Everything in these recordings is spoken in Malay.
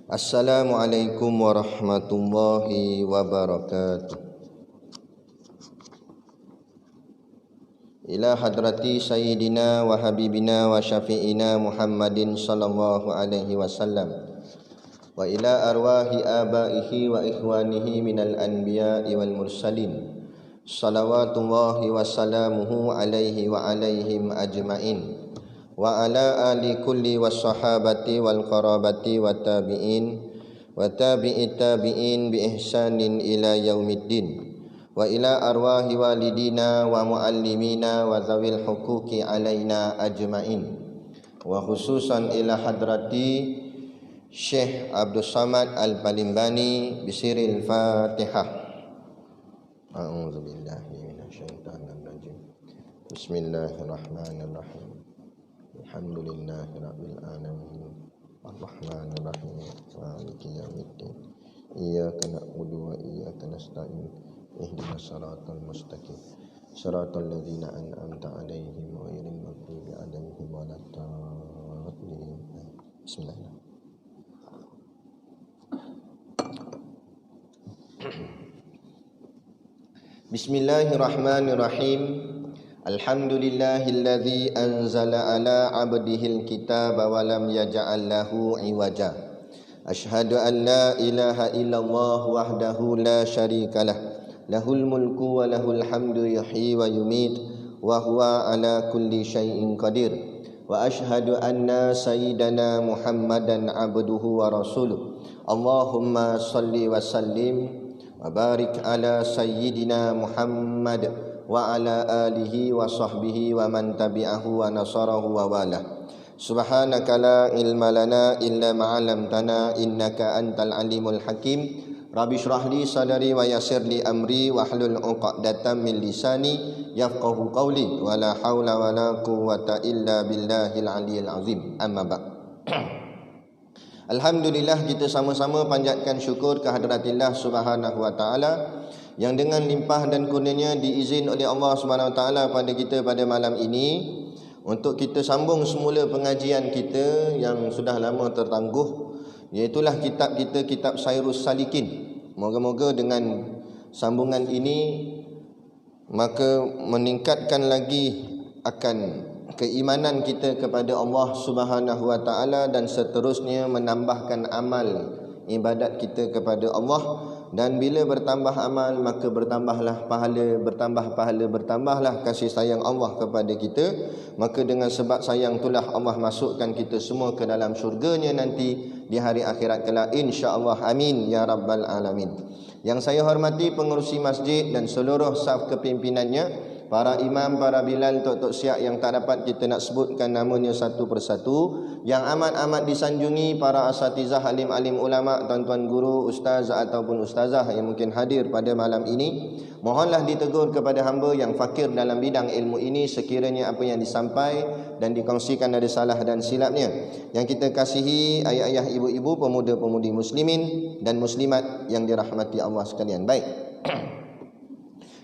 Assalamualaikum warahmatullahi wabarakatuh. Ila hadrati sayyidina wa habibina wa syafi'ina Muhammadin sallallahu alaihi wasallam wa ila arwahi abaihi wa ikhwanihi minal anbiya'i wal mursalin salawatullahi wa salamuhu alaihi wa alaihim ajma'in wa ala ali kulli was sahabati wal qarabati wa tabi'in wa tabi'it tabi'in bi ihsanin ila yaumiddin wa ila arwahi walidina wa muallimina wa zawil huquqi alaina ajma'in wa khususan ila hadrati Syekh Abdul Samad Al-Palimbani bisiril Fatihah. A'udzu billahi minasyaitonir rajim. Bismillahirrahmanirrahim. Alhamdulillahi rabbil alamin. Arrahmanir rahim. Maliki yaumiddin. Iyyaka na'budu wa iyyaka nasta'in. Ihdinas siratal mustaqim. Siratal ladzina an'amta 'alaihim ghairil maghdubi 'alaihim waladdallin. Bismillah. Bismillahirrahmanirrahim. Alhamdulillahilladzi anzala 'ala 'abdihil kitaba wa lam yaj'al lahu 'iwaja. Asyhadu an la ilaha illallah wahdahu la syarikalah. Lahul mulku wa lahul hamdu yuhyi wa yumit wa huwa ala kulli syai'in qadir. Wa asyhadu anna sayyidana Muhammadan abduhu wa rasuluh. Allahumma salli wa sallim wa barik ala sayyidina Muhammad wa ala alihi wa sahbihi wa man tabi'ahu wa nasarahu wa walah. Subhanaka la ilma lana illa ma 'allamtana innaka antal alimul hakim. Rabbi shrah li sadri wa yassir li amri wa hlul 'uqdatam min lisani yafqahu qawli wa la haula wa la quwwata illa billahil aliyil azim. Amma ba'd. Alhamdulillah, kita sama-sama panjatkan syukur kehadраtillah Subhanahu wa taala yang dengan limpah dan kurnianya diizin oleh Allah Subhanahu wa taala pada kita pada malam ini untuk kita sambung semula pengajian kita yang sudah lama tertangguh, iaitulah kitab kita, kitab Sairus Salikin. Moga-moga dengan sambungan ini maka meningkatkan lagi akan keimanan kita kepada Allah Subhanahu wa taala dan seterusnya menambahkan amal ibadat kita kepada Allah. Dan bila bertambah amal maka bertambahlah pahala, bertambahlah kasih sayang Allah kepada kita. Maka dengan sebab sayang itulah Allah masukkan kita semua ke dalam syurganya nanti di hari akhirat kelak, insya-Allah. Amin ya rabbal alamin. Yang saya hormati pengerusi masjid dan seluruh saf kepimpinannya, para imam, para bilal, tok-tok siap yang tak dapat kita nak sebutkan namanya satu persatu, yang amat-amat disanjungi para asatizah, alim-alim ulama, tuan-tuan guru, ustaz ataupun ustazah yang mungkin hadir pada malam ini. Mohonlah ditegur kepada hamba yang fakir dalam bidang ilmu ini sekiranya apa yang disampaikan dan dikongsikan ada salah dan silapnya. Yang kita kasihi ayah-ayah, ibu-ibu, pemuda-pemudi muslimin dan muslimat yang dirahmati Allah sekalian. Baik.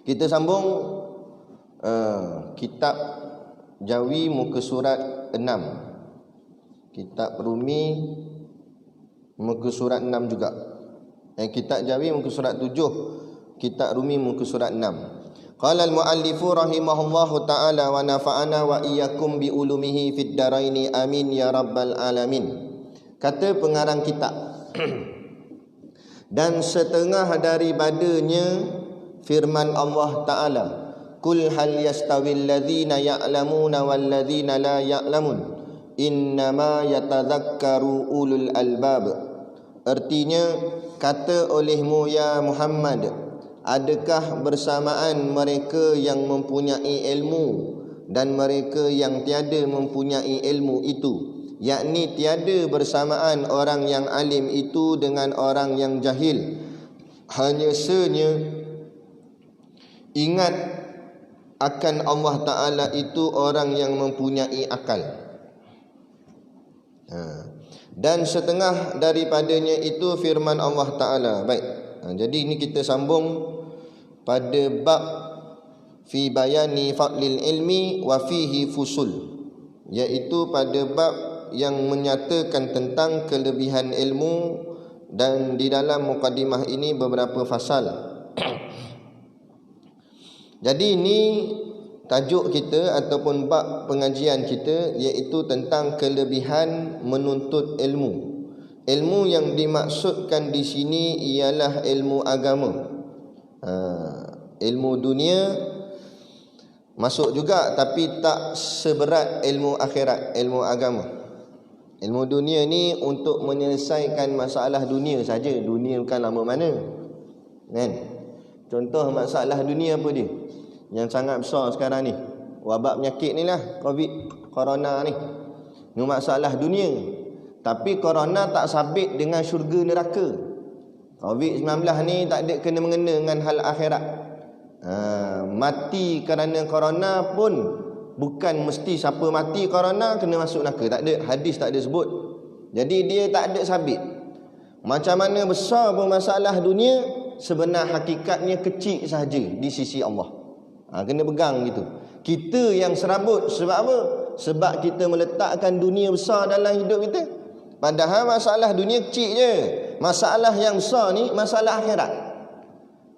Kita sambung kitab Jawi muka surat 6. Kitab Rumi muka surat 6 juga. Kitab Jawi muka surat 7. Kitab Rumi muka surat 6. Qala al-muallifu rahimahullahu ta'ala wa nafa'ana wa iyyakum bi ulumihi fid daraini amin ya rabbal alamin. Kata pengarang kitab dan setengah daribadanya firman Allah Ta'ala, Kul hal yastawil ladzina ya'lamuna wal ladzina la ya'lamun innama yatadzakkaru ulul albab. Artinya, kata olehmu ya Muhammad, adakah bersamaan mereka yang mempunyai ilmu dan mereka yang tiada mempunyai ilmu itu, yakni tiada bersamaan orang yang alim itu dengan orang yang jahil. Hanya senya ingat akan Allah Ta'ala itu orang yang mempunyai akal. Dan setengah daripadanya itu firman Allah Ta'ala. Baik, jadi ini kita sambung pada bab fi bayani fadlil ilmi wa fihi fusul, iaitu pada bab yang menyatakan tentang kelebihan ilmu, dan di dalam mukadimah ini beberapa fasal. Jadi ini tajuk kita ataupun bab pengajian kita, iaitu tentang kelebihan menuntut ilmu. Ilmu yang dimaksudkan di sini ialah ilmu agama. Ilmu dunia masuk juga, tapi tak seberat ilmu akhirat, ilmu agama. Ilmu dunia ni untuk menyelesaikan masalah dunia saja. Dunia bukan lama mana, kan? Contoh masalah dunia apa dia yang sangat besar sekarang ni? Wabak penyakit ni lah, COVID, corona ni. Ni masalah dunia. Tapi corona tak sabit dengan syurga neraka. COVID-19 ni tak ada kena-mengena dengan hal akhirat. Mati kerana corona pun bukan mesti siapa mati corona kena masuk neraka. Tak ada, hadis tak ada sebut. Jadi dia tak ada sabit. Macam mana besar pun masalah dunia, sebenar hakikatnya kecil sahaja di sisi Allah. Kena pegang gitu. Kita yang serabut. Sebab apa? Sebab kita meletakkan dunia besar dalam hidup kita. Padahal masalah dunia kecil je. Masalah yang besar ni masalah akhirat.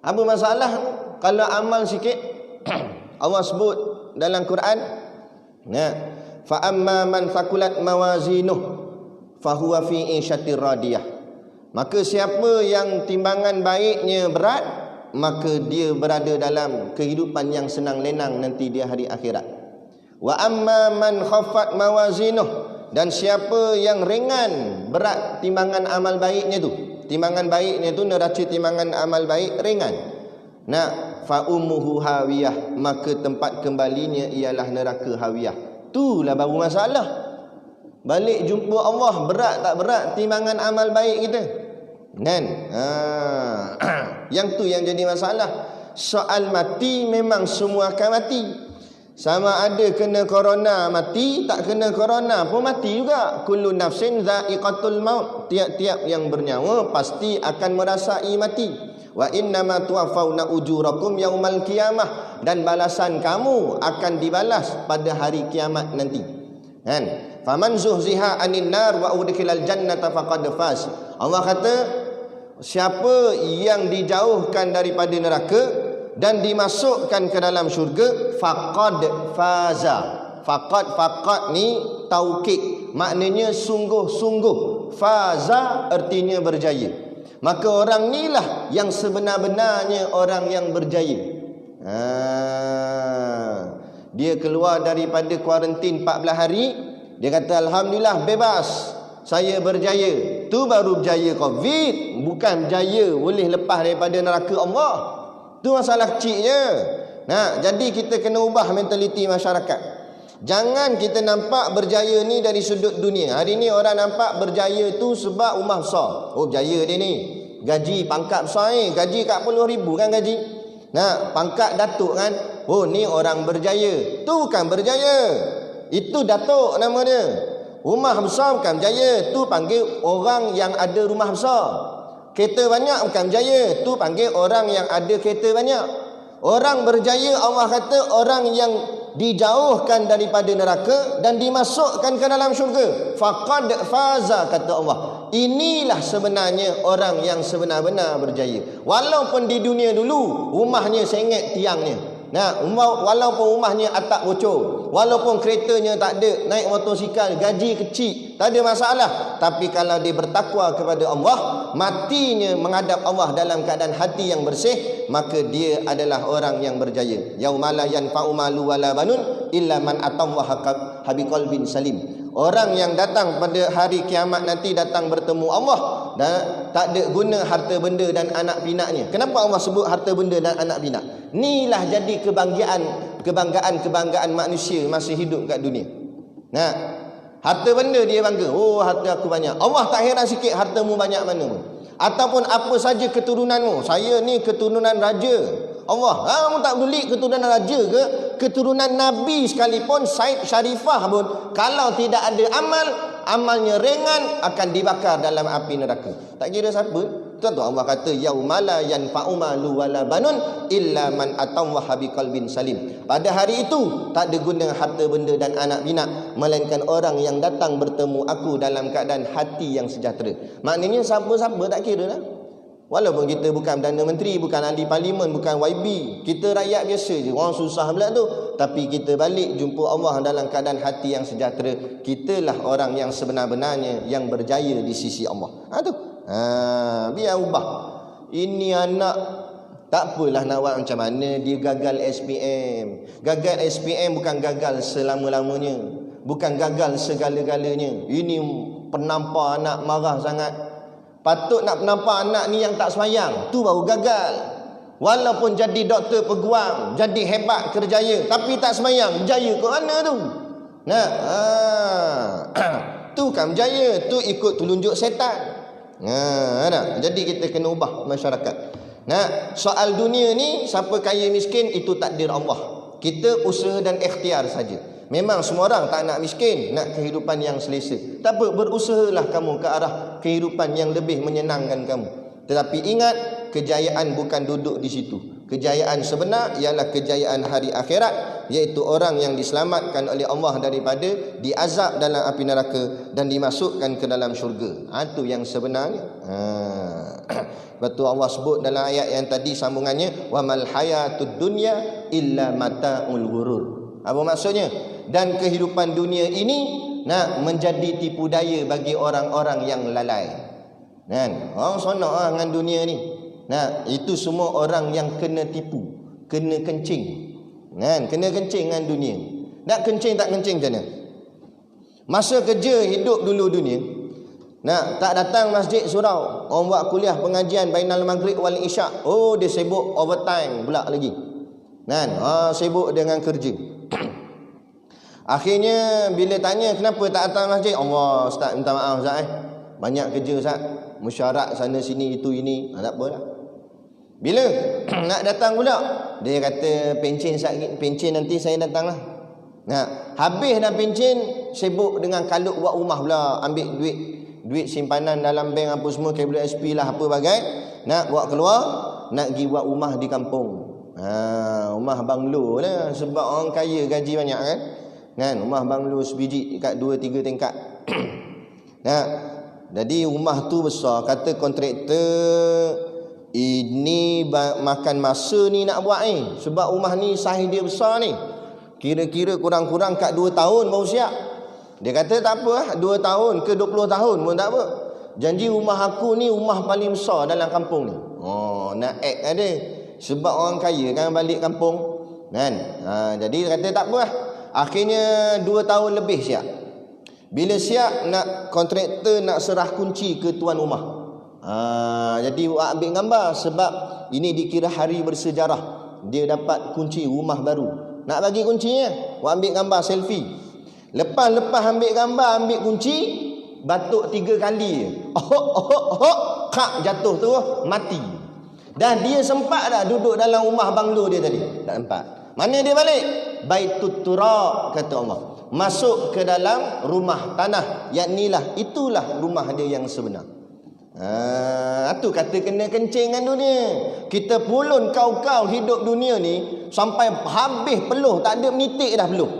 Apa masalah? Kalau amal sikit, Allah sebut dalam Quran, fa amma man thaqulat mawazinuh fahuwa fi 'ishatir radiyah. Maka siapa yang timbangan baiknya berat, maka dia berada dalam kehidupan yang senang lenang nanti dia hari akhirat. Wa amma man khaffat mawazinuh, dan siapa yang ringan berat timbangan amal baiknya tu, timbangan baiknya tu, neraca timbangan amal baik ringan, fa ummuhu hawiyah, maka tempat kembalinya ialah neraka hawiyah. Itulah baru masalah. Balik jumpa Allah, berat tak berat timbangan amal baik kita, kan? Yang tu yang jadi masalah. Soal mati, memang semua akan mati. Sama ada kena corona mati, tak kena corona pun mati juga. Kullu nafsin dha'iqatul maut. Tiap-tiap yang bernyawa pasti akan merasai mati. Wa innama tuwaffawna ujurakum yaumal qiyamah, dan balasan kamu akan dibalas pada hari kiamat nanti, kan? Faman zuhziha 'anil nar wa udkhilal jannata faqad faz. Allah kata, siapa yang dijauhkan daripada neraka dan dimasukkan ke dalam syurga, faqad faza. Faqad ni taukid, maknanya sungguh-sungguh. Faza artinya berjaya. Maka orang inilah yang sebenar-benarnya orang yang berjaya. Dia keluar daripada kuarantin 14 hari, dia kata alhamdulillah bebas, saya berjaya. Tu baru berjaya COVID, bukan berjaya boleh lepas daripada neraka Allah. Tu masalah kecil je. Jadi kita kena ubah mentaliti masyarakat. Jangan kita nampak berjaya ni dari sudut dunia. Hari ni orang nampak berjaya tu sebab rumah besar. Oh, berjaya dia ni, gaji pangkat besar ni, gaji kat 40,000 kan gaji. Pangkat datuk kan. Oh, ni orang berjaya. Tu bukan berjaya, itu datuk nama dia. Rumah besar bukan berjaya, tu panggil orang yang ada rumah besar. Kereta banyak bukan berjaya, tu panggil orang yang ada kereta banyak. Orang berjaya, Allah kata, orang yang dijauhkan daripada neraka dan dimasukkan ke dalam syurga. Faqad faza, kata Allah. Inilah sebenarnya orang yang sebenar-benar berjaya. Walaupun di dunia dulu rumahnya sengit tiangnya, walaupun rumahnya atap bocor, walaupun keretanya tak ada, naik motosikal, gaji kecil, tak ada masalah. Tapi kalau dia bertakwa kepada Allah, matinya menghadap Allah dalam keadaan hati yang bersih, maka dia adalah orang yang berjaya. Yaumala yanfa'u malu wala banun illa man atallaha biqalbin salim. Orang yang datang pada hari kiamat nanti, datang bertemu Allah, dan tak ada guna harta benda dan anak pinaknya. Kenapa Allah sebut harta benda dan anak pinak? Inilah jadi kebanggaan manusia masih hidup kat dunia. Harta benda dia bangga. Oh, harta aku banyak. Allah tak heran sikit hartamu banyak mana pun. Ataupun apa saja keturunanmu. Saya ni keturunan raja. Allah, kamu tak peduli keturunan raja ke, keturunan Nabi sekalipun, Said Sharifah pun, kalau tidak ada amal, amalnya ringan, akan dibakar dalam api neraka. Tak kira siapa. Tentu Allah kata yaumala yanfa'u malu wala banun illa man atallaha biqalbin salim. Pada hari itu tak ada guna harta benda dan anak bina melainkan orang yang datang bertemu aku dalam keadaan hati yang sejahtera. Maknanya siapa-siapa tak kira lah. Walaupun kita bukan Perdana Menteri, bukan ahli parlimen, bukan YB, kita rakyat biasa je, orang susah pula tu, tapi kita balik jumpa Allah dalam keadaan hati yang sejahtera, kitalah orang yang sebenar-benarnya yang berjaya di sisi Allah. Biar ubah. Ini anak tak apalah nak buat macam mana, dia gagal SPM. Gagal SPM bukan gagal selama-lamanya, bukan gagal segala-galanya. Ini penampar anak marah sangat. Patut nak nampak anak ni yang tak semayang, tu baru gagal. Walaupun jadi doktor peguam, jadi hebat kerjaya, tapi tak semayang, berjaya ke mana tu? Nah, tu kan berjaya, tu ikut telunjuk setan. Jadi kita kena ubah masyarakat. Soal dunia ni, siapa kaya miskin itu takdir Allah. Kita usaha dan ikhtiar saja. Memang semua orang tak nak miskin, nak kehidupan yang selesa. Tak apa, berusahalah kamu ke arah kehidupan yang lebih menyenangkan kamu. Tetapi ingat, kejayaan bukan duduk di situ. Kejayaan sebenar ialah kejayaan hari akhirat, iaitu orang yang diselamatkan oleh Allah daripada diazab dalam api neraka dan dimasukkan ke dalam syurga. Itu yang sebenarnya. Betul Allah sebut dalam ayat yang tadi sambungannya, wa mal hayatud dunya illa mata'ul ghurur. Apa maksudnya? Dan kehidupan dunia ini nak menjadi tipu daya bagi orang-orang yang lalai. Kan? Orang sonok dengan dunia ni. Itu semua orang yang kena tipu, kena kencing. Kan? Kena kencing dengan dunia. Nak kencing tak kencing macam mana? Masa kerja hidup dulu dunia. Tak datang masjid surau. Orang buat kuliah pengajian bainal maghrib wal isyak. Oh, dia sibuk overtime pula lagi. Kan? Sibuk dengan kerja. Akhirnya bila tanya kenapa tak datang masjid, Allah, Ustaz minta maaf Ustaz banyak kerja Ustaz, mesyuarat sana sini itu ini. Tak apalah. Bila nak datang pula, dia kata pencen nanti saya datanglah. Habis dah pencen, sibuk dengan kalut buat rumah pula, ambil duit simpanan dalam bank apa semua, KWSP lah apa bagai, nak buat keluar, nak pergi buat rumah di kampung. Rumah banglo lah, sebab orang kaya gaji banyak kan, rumah banglo sebiji dekat 2-3 tingkat. Jadi rumah tu besar, kata kontraktor, ini makan masa ni nak buat ni, sebab rumah ni saiz dia besar ni, kira-kira kurang-kurang kat 2 tahun baru siap. Dia kata tak apa 2 tahun ke 20 tahun pun tak apa, janji rumah aku ni rumah paling besar dalam kampung ni. Nak act ada, sebab orang kaya kan balik kampung kan. Jadi dia kata tak apa. Akhirnya 2 tahun lebih siap. Bila siap, nak kontraktor nak serah kunci ke tuan rumah. Jadi ambil gambar, sebab ini dikira hari bersejarah. Dia dapat kunci rumah baru. Nak bagi kuncinya, ambil gambar selfie. Lepas ambil gambar, ambil kunci, batuk 3 kali. Kak jatuh tu mati. Dan dia sempat dah duduk dalam rumah banglo dia tadi. Tak sempat. Mana dia balik? Baitut turab, kata Allah. Masuk ke dalam rumah tanah. Yaknilah, itulah rumah dia yang sebenar. Itu kata kena kencing dengan dunia. Kita pulun kau-kau hidup dunia ni sampai habis peluh, tak ada menitik dah peluh.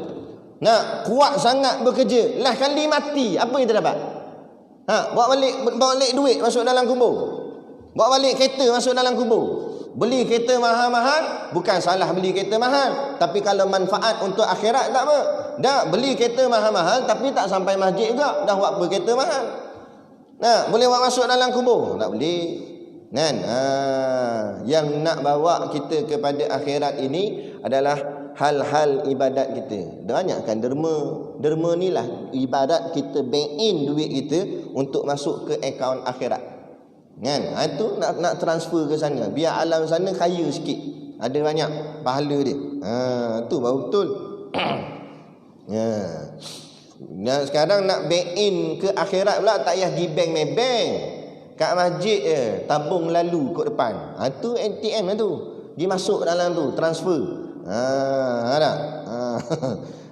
Nak kuat sangat bekerja, lah kali mati, apa kita dapat? Bawa balik duit masuk dalam kubur. Bawa balik kereta masuk dalam kubur. Beli kereta mahal-mahal, bukan salah beli kereta mahal, tapi kalau manfaat untuk akhirat tak apa. Dah beli kereta mahal-mahal tapi tak sampai masjid juga, dah buat apa kereta mahal. Boleh buat masuk dalam kubur? Tak boleh. Kan? Yang nak bawa kita kepada akhirat ini adalah hal-hal ibadat kita. Banyakkan derma. Derma ni lah ibadat kita bank in duit kita untuk masuk ke akaun akhirat. Kan? Itu nak transfer ke sana, biar alam sana kaya sikit, ada banyak pahala dia. Tu baru betul. Dan sekarang nak bank in ke akhirat pula, tak payah di bank maybank, kat masjid je, tabung lalu kot depan. Tu ATM lah tu, dia masuk dalam tu, transfer.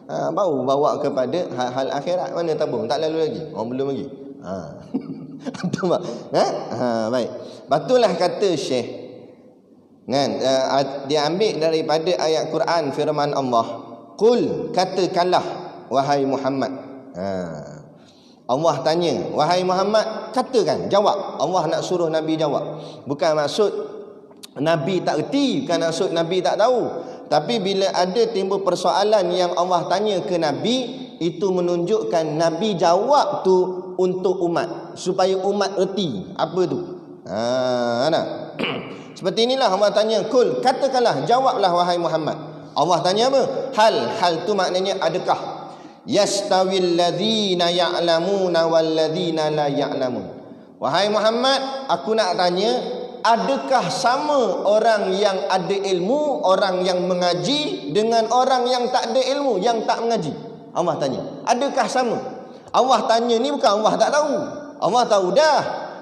Baru bawa kepada hal akhirat. Mana tabung? Tak lalu lagi. Belum lagi. Betul tak? Baik. Batulah kata Syekh. Kan? Dia ambil daripada ayat Quran firman Allah. Qul, katakanlah wahai Muhammad. Allah tanya, wahai Muhammad, katakan, jawab. Allah nak suruh Nabi jawab. Bukan maksud Nabi tak erti, bukan maksud Nabi tak tahu. Tapi bila ada timbul persoalan yang Allah tanya ke Nabi, itu menunjukkan Nabi jawab tu untuk umat, supaya umat erti apa tu. Nah. Seperti inilah Allah tanya, kul, katakanlah, jawablah wahai Muhammad. Allah tanya apa? Hal tu maknanya adakah? Yastawil ladzina ya'lamuna wal ladzina la ya'lamun. Wahai Muhammad, aku nak tanya, adakah sama orang yang ada ilmu, orang yang mengaji dengan orang yang tak ada ilmu, yang tak mengaji? Allah tanya, adakah sama? Allah tanya ni bukan Allah tak tahu. Allah tahu dah,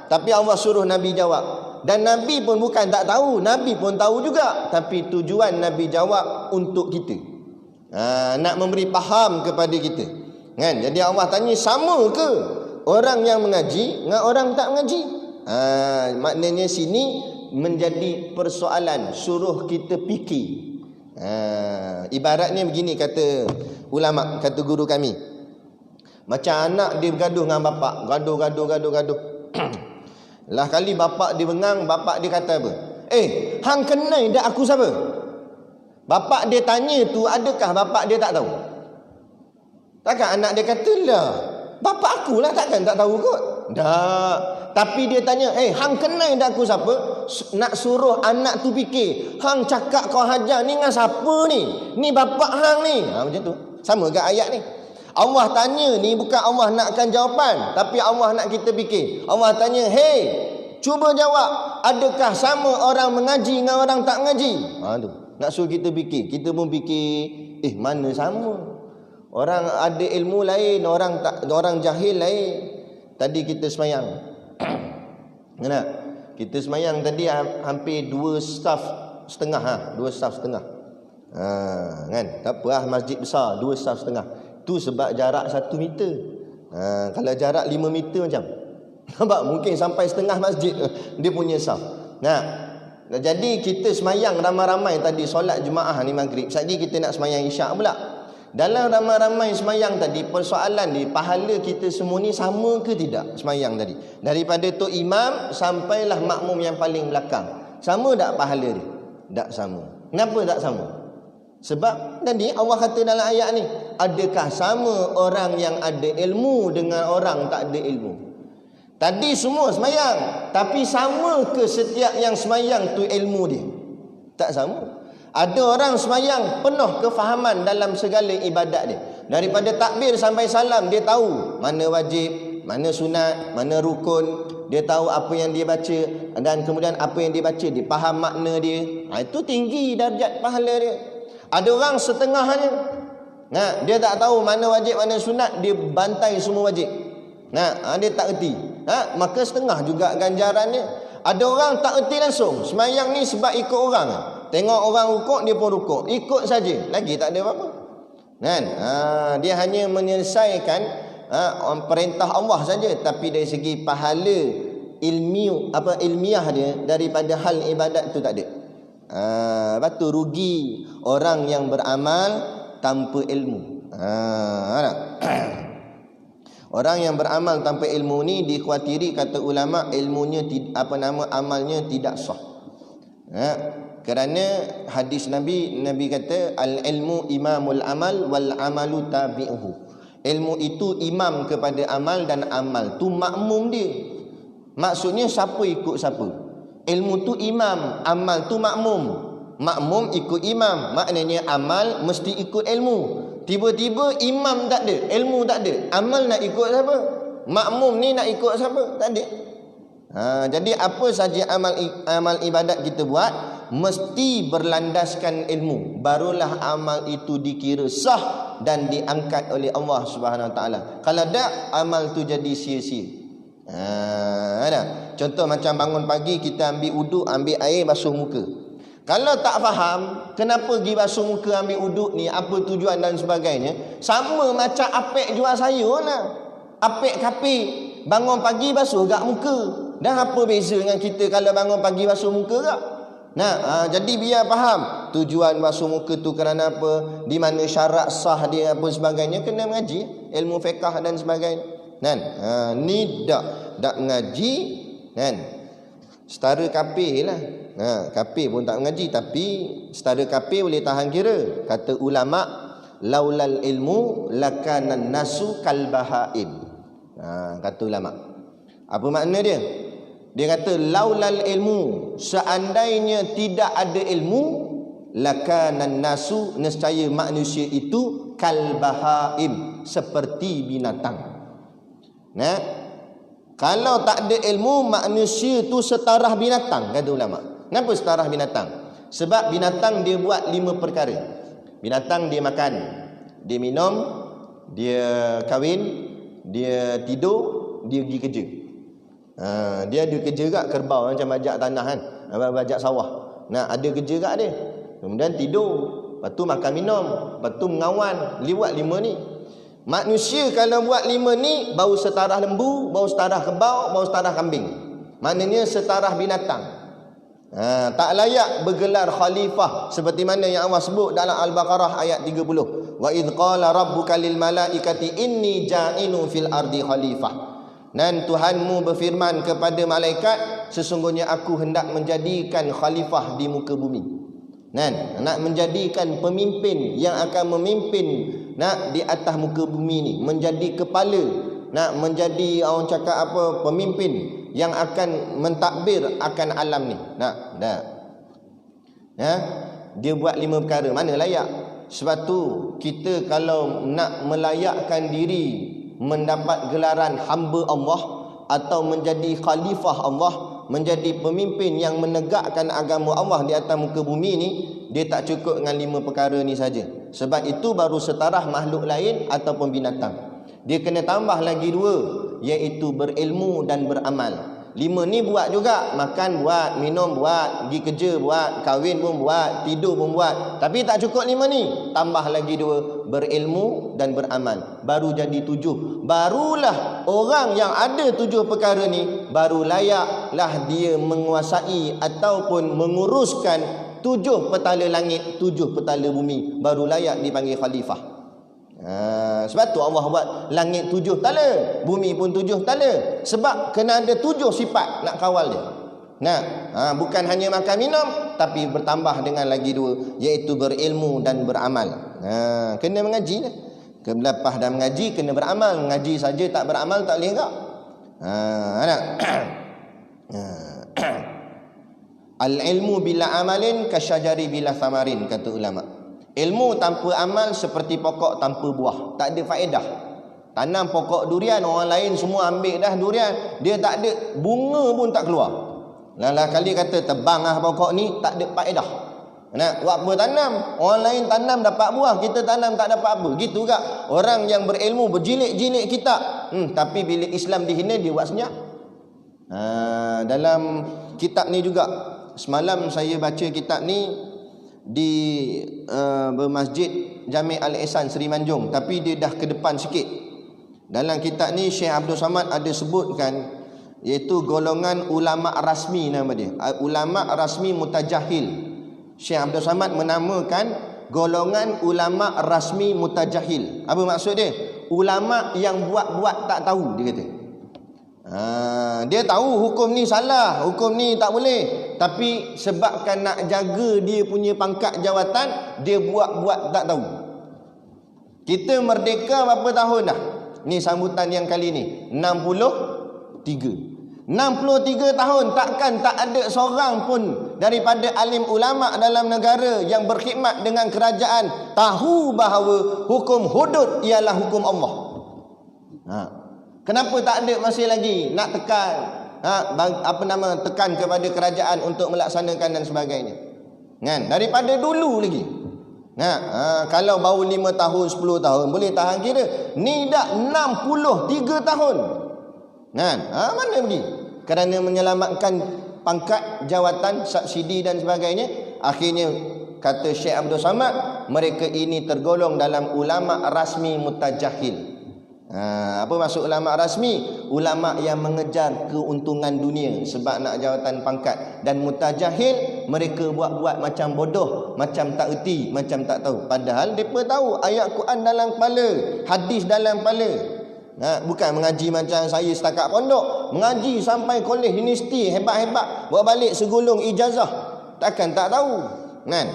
tapi Allah suruh Nabi jawab. Dan Nabi pun bukan tak tahu, Nabi pun tahu juga, tapi tujuan Nabi jawab untuk kita. Nak memberi faham kepada kita. Kan? Jadi Allah tanya, sama ke orang yang mengaji dengan orang tak mengaji? Maknanya sini menjadi persoalan, suruh kita fikir. Ibaratnya begini kata ulama, kata guru kami. Macam anak dia bergaduh dengan bapak, gaduh. Lah kali bapak dia bengang, bapak dia kata apa? Hang kenal dak aku siapa? Bapak dia tanya tu, adakah bapak dia tak tahu? Takkan anak dia kata, lah bapak akulah, takkan tak tahu kot. Tak. Tapi dia tanya, hang kenal dak aku siapa? Nak suruh anak tu fikir, hang cakap kau hajar ni dengan siapa ni? Ni bapak hang ni. Macam tu. Sama ke ayat ni? Allah tanya ni bukan Allah nakkan jawapan, tapi Allah nak kita fikir. Allah tanya, cuba jawab, adakah sama orang mengaji dengan orang tak mengaji? Tu. Nak suruh kita fikir. Kita pun fikir, mana sama? Orang ada ilmu lain, orang jahil lain. Tadi kita semayang. Kenapa? Kita semayang tadi hampir 2 staff setengah. 2 staff setengah. Kan? Tak apa, masjid besar 2 staff setengah. Tu sebab jarak 1 meter. Kalau jarak 5 meter macam, nampak mungkin sampai setengah masjid dia punya saf. Jadi kita semayang ramai-ramai tadi, solat Jumaat ni maghrib. Sekejap kita nak semayang isyak pula. Dalam ramai-ramai semayang tadi, persoalan ni, pahala kita semua ni sama ke tidak semayang tadi? Daripada tu imam sampailah makmum yang paling belakang, sama tak pahala dia? Tak sama. Kenapa tak sama? Sebab tadi Allah kata dalam ayat ni, adakah sama orang yang ada ilmu dengan orang tak ada ilmu? Tadi semua semayang, tapi sama ke setiap yang semayang tu ilmu dia? Tak sama. Ada orang semayang penuh kefahaman dalam segala ibadat dia. Daripada takbir sampai salam, dia tahu mana wajib, mana sunat, mana rukun. Dia tahu apa yang dia baca, dan kemudian apa yang dia baca, dia faham makna dia. Itu tinggi darjat pahala dia. Ada orang setengahnya, dia tak tahu mana wajib, mana sunat, dia bantai semua wajib. Dia tak erti. Maka setengah juga ganjarannya. Ada orang tak erti langsung. Semayang ni sebab ikut orang. Tengok orang rukuk, dia pun rukuk. Ikut saja, lagi tak ada apa-apa. Kan? Dia hanya menyelesaikan perintah Allah saja, tapi dari segi pahala ilmiah dia daripada hal ibadat tu tak ada. Batu rugi orang yang beramal tanpa ilmu. Orang yang beramal tanpa ilmu ni dikhawatiri, kata ulama, ilmunya amalnya tidak sah. Kerana hadis Nabi kata al-ilmu imamul amal wal amalu tabi'uhu. Ilmu itu imam kepada amal dan amal tu makmum dia. Maksudnya siapa ikut siapa? Ilmu tu imam, amal tu makmum. Makmum ikut imam, maknanya amal mesti ikut ilmu. Tiba-tiba imam tak ada, ilmu tak ada, amal nak ikut siapa? Makmum ni nak ikut siapa? Tak ada. Jadi apa saja amal ibadat kita buat mesti berlandaskan ilmu, barulah amal itu dikira sah dan diangkat oleh Allah Subhanahu Wa Taala. Kalau tak, amal tu jadi sia-sia. Contoh macam bangun pagi, kita ambil uduk, ambil air basuh muka. Kalau tak faham kenapa pergi basuh muka, ambil uduk ni, apa tujuan dan sebagainya, sama macam apek jual sayur lah. Apek kapik bangun pagi basuh gak muka. Dah apa beza dengan kita kalau bangun pagi basuh muka gak? Nah, jadi biar faham tujuan basuh muka tu kerana apa, di mana syarat sah dia apa sebagainya, kena mengaji ilmu fiqh dan sebagainya. Kan? Ni dak ngaji kan. Setara kafir lah. Kafir pun tak mengaji, tapi setara kafir boleh tahan kira. Kata ulama, laulal ilmu lakanan nasu kalbahaim. Kata ulama. Apa makna dia? Dia kata laulal ilmu, seandainya tidak ada ilmu, lakanan nasu, nescaya manusia itu kalbahaim, seperti binatang. Nah, kalau tak ada ilmu, manusia tu setarah binatang, kata ulama. Kenapa setarah binatang? Sebab binatang dia buat 5 perkara. Binatang dia makan, dia minum, dia kahwin, dia tidur, dia pergi kerja. Dia ada kerja kat kerbau macam bajak tanah kan, bajak sawah. Nah, ada kerja kat dia. Kemudian tidur, lepas tu makan minum, lepas tu mengawan. Dia buat 5 ni. Manusia kalau buat 5 ni, bau setarah lembu, bau setarah kerbau, bau setarah kambing. Maknanya setarah binatang. Tak layak bergelar khalifah seperti mana yang Allah sebut dalam Al-Baqarah ayat 30. Wa idh qala rabbuka lil malaikati inni ja'ilun fil ardi khalifah. Dan Tuhanmu berfirman kepada malaikat, sesungguhnya aku hendak menjadikan khalifah di muka bumi. Nak menjadikan pemimpin yang akan memimpin di atas muka bumi ni, menjadi kepala, menjadi orang cakap apa, pemimpin yang akan mentadbir akan alam ni. Dia buat 5 perkara, mana layak. Sebab tu kita kalau nak melayakkan diri mendapat gelaran hamba Allah atau menjadi khalifah Allah, menjadi pemimpin yang menegakkan agama Allah di atas muka bumi ni, dia tak cukup dengan 5 perkara ni saja. Sebab itu baru setarah makhluk lain ataupun binatang. Dia kena tambah lagi 2, iaitu berilmu dan beramal. 5 ni buat juga, makan buat, minum buat, pergi kerja buat, kahwin pun buat, tidur pun buat. Tapi tak cukup 5 ni, tambah lagi 2, berilmu dan beramal. Baru jadi 7. Barulah orang yang ada 7 perkara ni, baru layaklah dia menguasai ataupun menguruskan 7 petala langit, 7 petala bumi. Baru layak dipanggil khalifah. Sebab tu Allah buat langit 7 tala, bumi pun 7 tala. Sebab kena ada 7 sifat nak kawal dia. Bukan hanya makan minum, tapi bertambah dengan lagi 2, iaitu berilmu dan beramal. Kena mengaji lah. Lepas dah mengaji, kena beramal. Mengaji saja tak beramal tak boleh tak? Al-ilmu bila amalin kasyajari bila thamarin, kata ulama. Ilmu tanpa amal seperti pokok tanpa buah, tak ada faedah. Tanam pokok durian, orang lain semua ambil dah durian, dia tak ada bunga pun tak keluar. Lalah kali kata tebang pokok ni, tak ada faedah. Buat apa tanam? Orang lain tanam dapat buah, kita tanam tak dapat apa. Gitu juga orang yang berilmu, berjilid-jilid kitab, tapi bila Islam dihina, dia buat senyap. Dalam kitab ni juga, semalam saya baca kitab ni di bermasjid Jami' Al-Ihsan Seri Manjung, tapi dia dah ke depan sikit. Dalam kitab ni Syekh Abdul Samad ada sebutkan, iaitu golongan ulama rasmi, nama dia ulama rasmi mutajahil. Syekh Abdul Samad menamakan golongan ulama rasmi mutajahil. Apa maksud dia? Ulama yang buat-buat tak tahu, dia kata. Dia tahu hukum ni salah, hukum ni tak boleh, tapi sebabkan nak jaga dia punya pangkat jawatan, dia buat-buat tak tahu. Kita merdeka berapa tahun dah? Ni sambutan yang kali ni 63 tahun. Takkan tak ada seorang pun daripada alim ulama dalam negara yang berkhidmat dengan kerajaan tahu bahawa hukum hudud ialah hukum Allah. Kenapa tak ada masih lagi nak tekan tekan kepada kerajaan untuk melaksanakan dan sebagainya. Kan? Daripada dulu lagi. Kalau baru 5 tahun, 10 tahun boleh tahan kira. Ni dah 63 tahun. Kan? Mana pergi? Kerana menyelamatkan pangkat, jawatan, subsidi dan sebagainya. Akhirnya kata Syekh Abdul Samad, mereka ini tergolong dalam ulama rasmi mutajahil. Apa maksud ulama rasmi? Ulama yang mengejar keuntungan dunia sebab nak jawatan pangkat. Dan mutajahil, mereka buat-buat macam bodoh, macam tak erti, macam tak tahu. Padahal mereka tahu ayat Quran dalam kepala, hadis dalam kepala. Bukan mengaji macam saya setakat pondok, mengaji sampai kolej, universiti, hebat-hebat, bawa balik segulung ijazah, takkan tak tahu kan?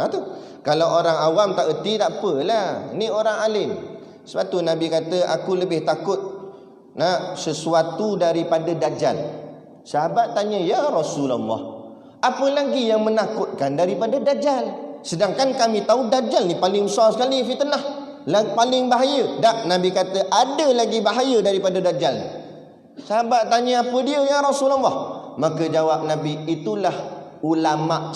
Tu kalau orang awam tak erti tak apalah, ni orang alim. Sebab tu Nabi kata, aku lebih takut sesuatu daripada Dajjal. Sahabat tanya, ya Rasulullah, apa lagi yang menakutkan daripada Dajjal? Sedangkan kami tahu Dajjal ni paling besar sekali fitnah, paling bahaya. Tak, Nabi kata ada lagi bahaya daripada Dajjal. Sahabat tanya, apa dia ya Rasulullah? Maka jawab Nabi, itulah ulama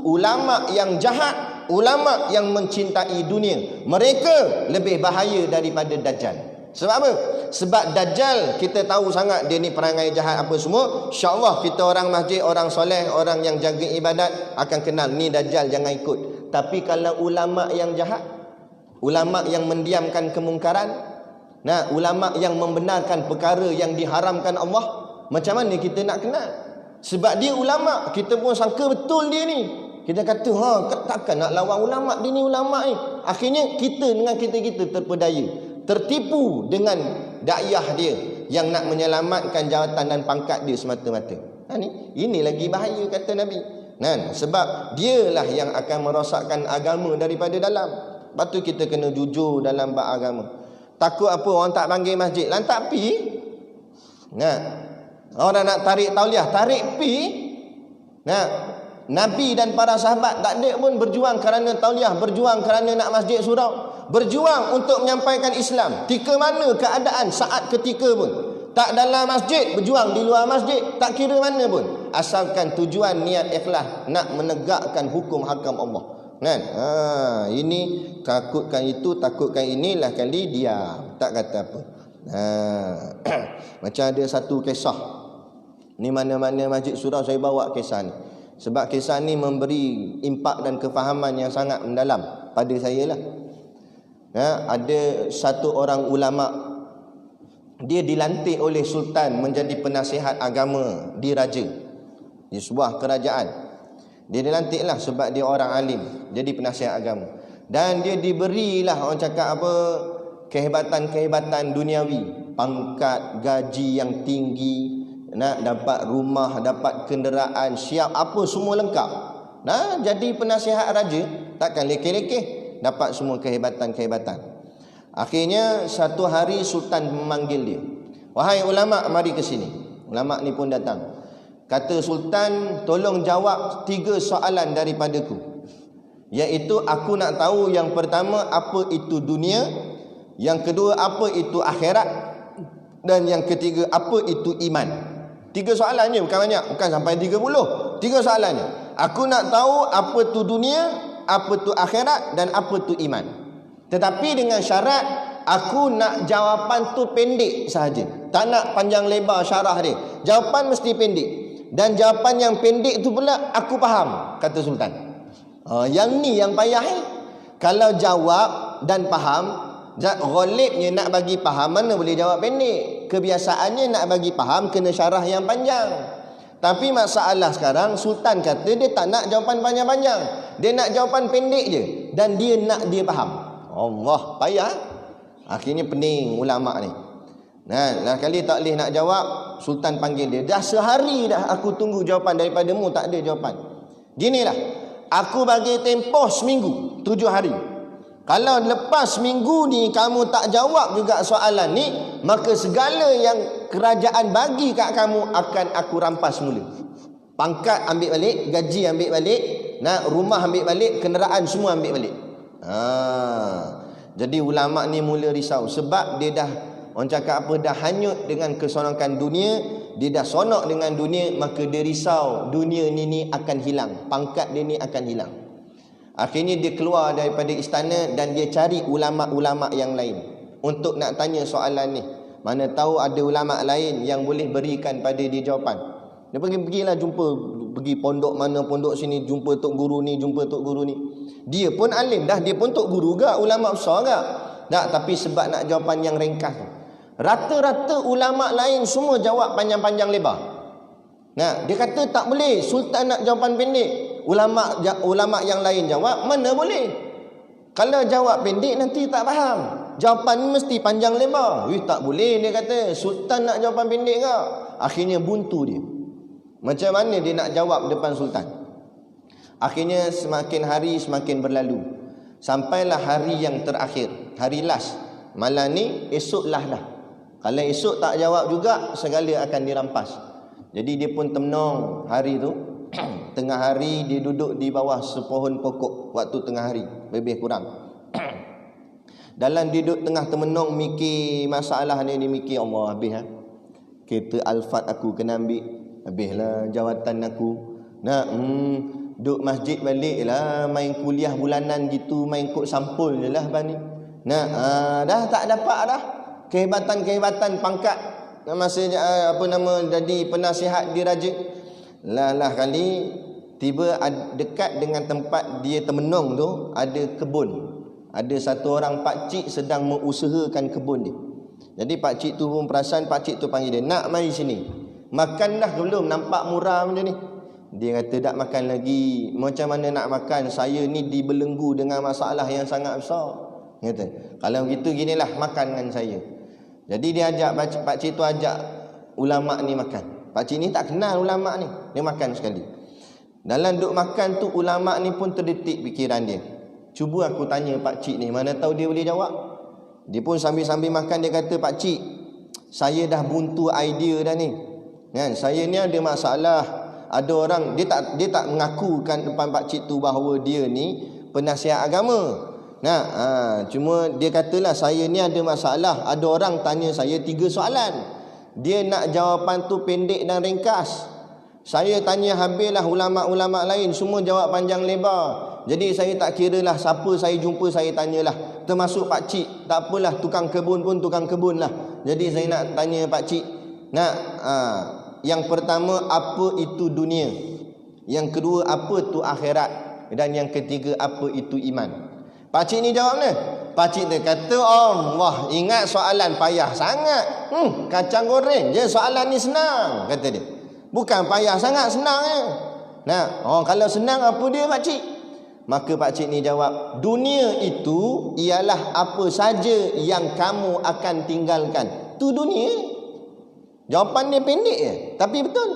ulama yang jahat, ulama yang mencintai dunia. Mereka lebih bahaya daripada Dajjal. Sebab apa? Sebab Dajjal kita tahu sangat dia ni perangai jahat apa semua. InsyaAllah kita orang masjid, orang soleh, orang yang jaga ibadat akan kenal ni Dajjal, jangan ikut. Tapi kalau ulama yang jahat, ulama yang mendiamkan kemungkaran, ulama yang membenarkan perkara yang diharamkan Allah, macam mana kita nak kenal? Sebab dia ulama, kita pun sangka betul dia ni. Kita kata, takkan nak lawan ulama, dia ni ulama ni. Akhirnya kita dengan kita terpedaya, tertipu dengan dakwah dia yang nak menyelamatkan jawatan dan pangkat dia semata-mata. Ini lagi bahaya kata Nabi. Sebab dialah yang akan merosakkan agama daripada dalam. Lepas tu kita kena jujur dalam bab agama. Takut apa? Orang tak panggil masjid, lantak pi. Orang nak tarik tauliah, tarik pi. Nabi dan para sahabat tak ada pun berjuang kerana tauliah, berjuang kerana nak masjid surau, berjuang untuk menyampaikan Islam. Tika mana keadaan saat ketika pun, tak dalam masjid, berjuang di luar masjid, tak kira mana pun, asalkan tujuan niat ikhlas nak menegakkan hukum hakam Allah. Ini takutkan itu, takutkan inilah kali diam, tak kata apa. Macam ada satu kisah ni, mana-mana masjid surau saya bawa kisah ni, sebab kisah ni memberi impak dan kefahaman yang sangat mendalam pada saya lah. Ada satu orang ulama, dia dilantik oleh sultan menjadi penasihat agama di raja, di sebuah kerajaan. Dia dilantik lah sebab dia orang alim, jadi penasihat agama. Dan dia diberilah, orang cakap apa, kehebatan-kehebatan duniawi, pangkat, gaji yang tinggi, nak dapat rumah, dapat kenderaan, siap apa semua lengkap. Jadi penasihat raja, takkan lekeh-lekeh, dapat semua kehebatan-kehebatan. Akhirnya satu hari sultan memanggil dia, wahai ulama, mari ke sini. Ulama ni pun datang. Kata sultan, tolong jawab 3 soalan daripadaku, iaitu aku nak tahu yang pertama apa itu dunia, yang kedua apa itu akhirat, dan yang ketiga apa itu iman. 3 soalannya, bukan banyak, bukan sampai 30. 3 soalannya. Aku nak tahu apa tu dunia, apa tu akhirat, dan apa tu iman. Tetapi dengan syarat, aku nak jawapan tu pendek sahaja. Tak nak panjang lebar syarah dia. Jawapan mesti pendek. Dan jawapan yang pendek tu pula aku faham, kata sultan. Yang ni yang payah. Kalau jawab dan faham, ghalibnya nak bagi faham, mana boleh jawab pendek. Kebiasaannya nak bagi faham kena syarah yang panjang. Tapi masalah sekarang, sultan kata dia tak nak jawapan panjang-panjang, dia nak jawapan pendek je, dan dia nak dia faham. Allah, payah. Akhirnya pening ulama ni. Lah kali tak boleh nak jawab, sultan panggil dia. Dah sehari dah aku tunggu jawapan daripadamu, tak ada jawapan. Ginilah, aku bagi tempoh seminggu, 7 hari. Kalau lepas minggu ni kamu tak jawab juga soalan ni, maka segala yang kerajaan bagi kat kamu akan aku rampas mula. Pangkat ambil balik, gaji ambil balik, rumah ambil balik, kenderaan semua ambil balik. Jadi ulama ni mula risau sebab dia dah, orang cakap apa, dah hanyut dengan kesonokan dunia. Dia dah sonok dengan dunia, maka dia risau dunia ni akan hilang, pangkat dia ni akan hilang. Akhirnya dia keluar daripada istana dan dia cari ulama-ulama yang lain untuk nak tanya soalan ni. Mana tahu ada ulama lain yang boleh berikan pada dia jawapan. Dia pergilah jumpa, pergi pondok mana pondok sini, jumpa tok guru ni, jumpa tok guru ni. Dia pun alim dah, dia pun tok guru gak, ulama besar gak. Tak, tapi sebab nak jawapan yang ringkas tu. Rata-rata ulama lain semua jawab panjang-panjang lebar. Nah, dia kata tak boleh, sultan nak jawapan pendek. Ulama yang lain jawab, mana boleh. Kalau jawab pendek nanti tak faham. Jawapan ni mesti panjang lebar. Tak boleh, dia kata. Sultan nak jawapan pendek ke? Akhirnya buntu dia. Macam mana dia nak jawab depan sultan? Akhirnya semakin hari semakin berlalu. Sampailah hari yang terakhir, hari last. Malam ni, esok lah dah. Kalau esok tak jawab juga, segala akan dirampas. Jadi dia pun termenung hari tu. Tengah hari dia duduk di bawah sepohon pokok waktu tengah hari, lebih kurang. Dalam dia duduk tengah termenung mikir masalah ni, dia mikir Allah habis ha. Kereta Alphard aku kena ambil, habislah jawatan aku. Nak duduk masjid balik lah, main kuliah bulanan gitu, main kod sampul je lah bani. Nak dah tak dapat dah kehebatan pangkat masa jadi penasihat diraja. Lah kali tiba dekat dengan tempat dia termenung tu ada kebun. Ada satu orang pakcik sedang mengusahakan kebun dia. Jadi pakcik tu pun perasan, pakcik tu panggil dia, "Nak mari sini. Makan dah ke belum? Nampak murah macam ni." Dia kata, "Tak makan lagi." "Macam mana nak makan? Saya ni dibelenggu dengan masalah yang sangat besar." Dia kata, "Kalau gitu ginilah, makan dengan saya." Jadi dia ajak pakcik tu ajak ulama ni makan. Pakcik ni tak kenal ulama ni. Dia makan sekali. Dalam duk makan tu ulama ni pun terdetik fikiran dia. Cuba aku tanya pakcik ni, mana tahu dia boleh jawab. Dia pun sambil-sambil makan dia kata, "Pakcik, saya dah buntu idea dah ni. Kan, saya ni ada masalah. Ada orang dia tak mengakukan depan pakcik tu bahawa dia ni penasihat agama. Cuma dia katalah saya ni ada masalah. Ada orang tanya saya 3 soalan. Dia nak jawapan tu pendek dan ringkas. Saya tanya habislah ulama-ulama lain semua jawab panjang lebar. Jadi saya tak kiralah siapa saya jumpa saya tanyalah. Termasuk pakcik. Tak apalah, tukang kebun pun tukang kebun lah. Jadi saya nak tanya pakcik. Yang pertama, apa itu dunia? Yang kedua, apa itu akhirat? Dan yang ketiga, apa itu iman?" Pakcik ni jawab ni. Pakcik dia kata, "Allah, ingat soalan payah sangat. Kacang goreng je soalan ni senang," kata dia. "Bukan payah sangat, senang je." Kalau senang apa dia pakcik? Maka pakcik ni jawab, "Dunia itu ialah apa saja yang kamu akan tinggalkan." Tu dunia. Jawapan dia pendek je, tapi betul.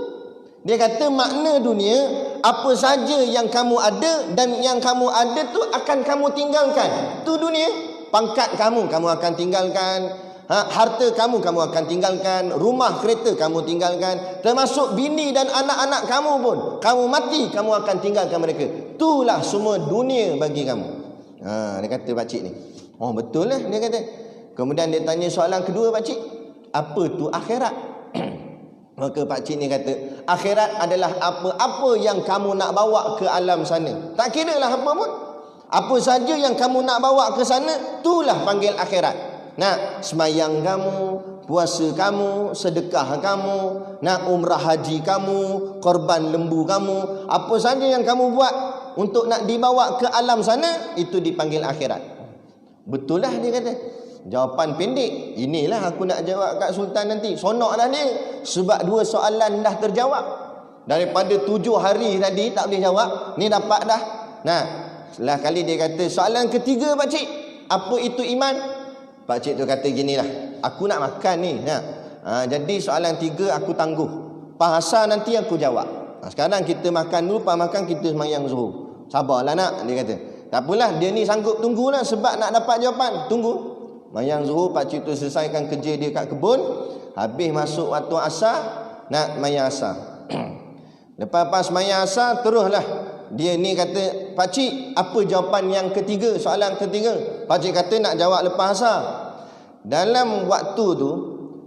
Dia kata makna dunia, apa saja yang kamu ada dan yang kamu ada tu akan kamu tinggalkan. Tu dunia. Pangkat kamu akan tinggalkan. Harta kamu akan tinggalkan. Rumah kereta kamu tinggalkan. Termasuk bini dan anak-anak kamu pun. Kamu mati, kamu akan tinggalkan mereka. Itulah semua dunia bagi kamu. Dia kata pakcik ni. Oh betul lah, dia kata. Kemudian dia tanya soalan kedua pakcik. Apa tu akhirat? Maka pakcik ni kata, akhirat adalah apa-apa yang kamu nak bawa ke alam sana. Tak kira lah apa pun. Apa saja yang kamu nak bawa ke sana, itulah panggil akhirat. Semayang kamu, puasa kamu, sedekah kamu, umrah haji kamu, korban lembu kamu, apa saja yang kamu buat untuk nak dibawa ke alam sana, itu dipanggil akhirat. Betul lah dia kata. Jawapan pendek. Inilah aku nak jawab kat sultan nanti. Sonok dah dia. Sebab 2 soalan dah terjawab. Daripada 7 hari tadi tak boleh jawab, ni dapat dah. Setelah kali dia kata, soalan ketiga pakcik, apa itu iman? Pakcik tu kata ginilah, aku nak makan ni. Jadi soalan 3 aku tangguh. Pasal nanti aku jawab. Sekarang kita makan dulu, pas makan kita semayang zuhur. Sabarlah nak, dia kata. Tak apalah, dia ni sanggup tunggulah sebab nak dapat jawapan. Tunggu. Mayang zuhur, pakcik tu selesaikan kerja dia kat kebun. Habis masuk waktu asar, nak mayang asar. Lepas mayang asar, teruslah. Dia ni kata, pakcik, apa jawapan yang ketiga? Soalan ketiga. Pakcik kata nak jawab lepas asar. Dalam waktu tu,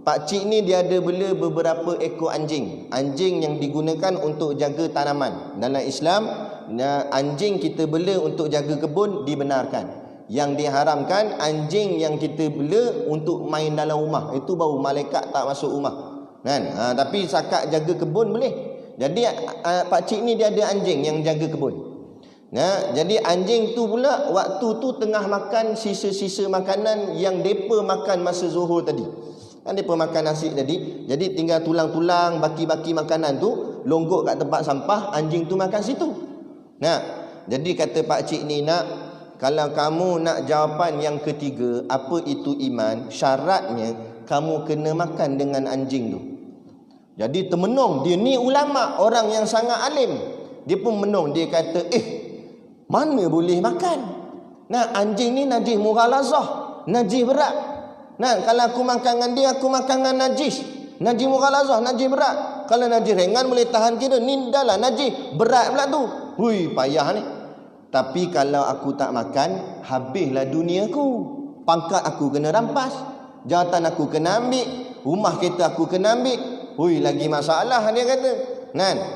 pakcik ni dia ada bela beberapa ekor anjing. Anjing yang digunakan untuk jaga tanaman. Dalam Islam, anjing kita bela untuk jaga kebun dibenarkan. Yang diharamkan anjing yang kita bela untuk main dalam rumah. Itu baru malaikat tak masuk rumah. Kan? Tapi sakat jaga kebun boleh. Jadi pakcik ni dia ada anjing yang jaga kebun. Jadi anjing tu pula waktu tu tengah makan sisa-sisa makanan yang depa makan masa zuhur tadi. Kan depa makan nasi tadi, jadi tinggal tulang-tulang, baki-baki makanan tu longgok kat tempat sampah, anjing tu makan situ. Jadi kata pak cik ni, nak, kalau kamu nak jawapan yang ketiga, apa itu iman, syaratnya kamu kena makan dengan anjing tu. Jadi termenung, dia ni ulama, orang yang sangat alim. Dia pun menung, dia kata, mana boleh makan? Anjing ni najis mughalazah, najis berat. Kalau aku makan dengan dia, aku makan dengan najis. Najis mughalazah, najis berat. Kalau najis ringan boleh tahan kira, ni dah lah najis berat pula tu. Hui, payah ni. Tapi kalau aku tak makan, habislah dunia aku. Pangkat aku kena rampas, jawatan aku kena ambil, rumah kereta aku kena ambil. Hui, lagi masalah dia kata.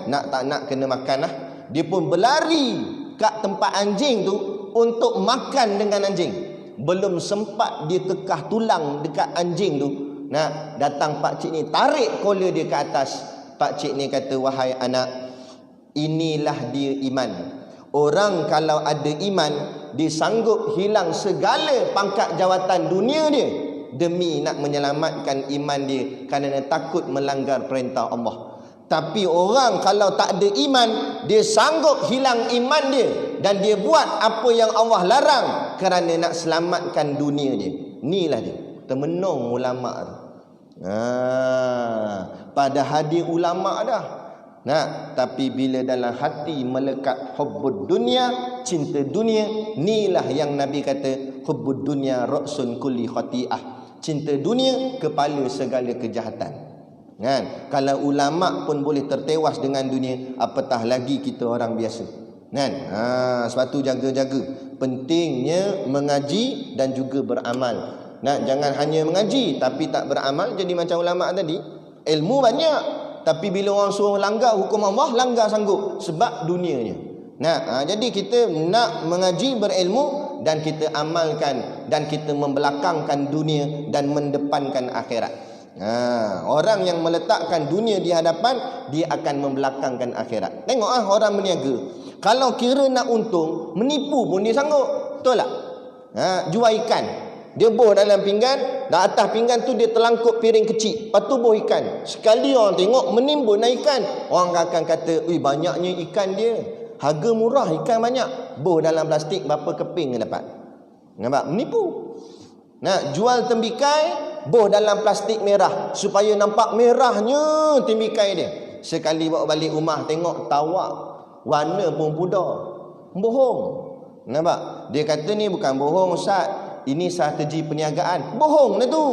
Nak tak nak kena makan lah. Dia pun berlari kat tempat anjing tu untuk makan dengan anjing. Belum sempat dia kekah tulang dekat anjing tu, datang pak cik ni tarik kolor dia ke atas. Pak cik ni kata, wahai anak, inilah dia iman. Orang kalau ada iman, dia sanggup hilang segala pangkat jawatan dunia dia demi nak menyelamatkan iman dia, kerana takut melanggar perintah Allah. Tapi orang kalau tak ada iman, dia sanggup hilang iman dia dan dia buat apa yang Allah larang kerana nak selamatkan dunia dia. Inilah dia, termenung ulama tu. Pada hadir ulama dah. Tapi bila dalam hati melekat hubbud dunia, cinta dunia, inilah yang Nabi kata, hubbud dunia ra'sun kulli khati'ah. Cinta dunia kepala segala kejahatan. Kalau ulama pun boleh tertewas dengan dunia, apatah lagi kita orang biasa. Sebab tu jaga-jaga. Pentingnya mengaji dan juga beramal. Jangan hanya mengaji tapi tak beramal, jadi macam ulama tadi. Ilmu banyak, tapi bila orang suruh langgar hukum Allah, langgar sanggup sebab dunianya. Jadi kita nak mengaji, berilmu, dan kita amalkan, dan kita membelakangkan dunia dan mendepankan akhirat. Orang yang meletakkan dunia di hadapan, dia akan membelakangkan akhirat. Tengok orang berniaga, kalau kira nak untung, menipu pun dia sanggup. Betul tak? Jual ikan, dia boh dalam pinggan, dan atas pinggan tu dia terlangkup piring kecil, lepas tu boh ikan. Sekali orang tengok menimbun ikan, orang akan kata, banyaknya ikan dia, harga murah, ikan banyak. Boh dalam plastik, berapa keping dia dapat? Nampak? Menipu. Jual tembikai, boh dalam plastik merah supaya nampak merahnya tembikai dia. Sekali bawa balik rumah, tengok tawak, warna pun pudar. Bohong. Nampak? Dia kata ni bukan bohong ustaz, ini strategi perniagaan. Bohong lah tu.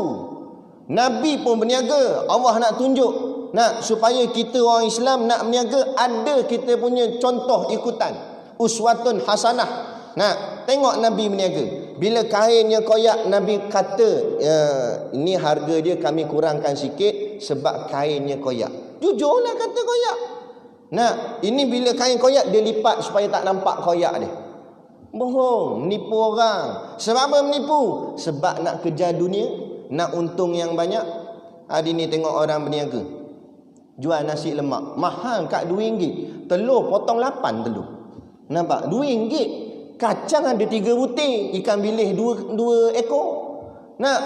Nabi pun berniaga. Allah nak tunjuk, supaya kita orang Islam nak berniaga, ada kita punya contoh ikutan, uswatun hasanah. Tengok Nabi berniaga. Bila kainnya koyak, Nabi kata, ini harga dia kami kurangkan sikit sebab kainnya koyak. Jujurlah kata koyak. Ini bila kain koyak, dia lipat supaya tak nampak koyak dia. Bohong, menipu orang. Sebab apa menipu? Sebab nak kejar dunia, nak untung yang banyak. Hari ni tengok orang berniaga, jual nasi lemak mahal kat RM2. Telur potong 8 telur. Nampak? RM2. Kacang ada 3 butir, ikan bilis 2 ekor.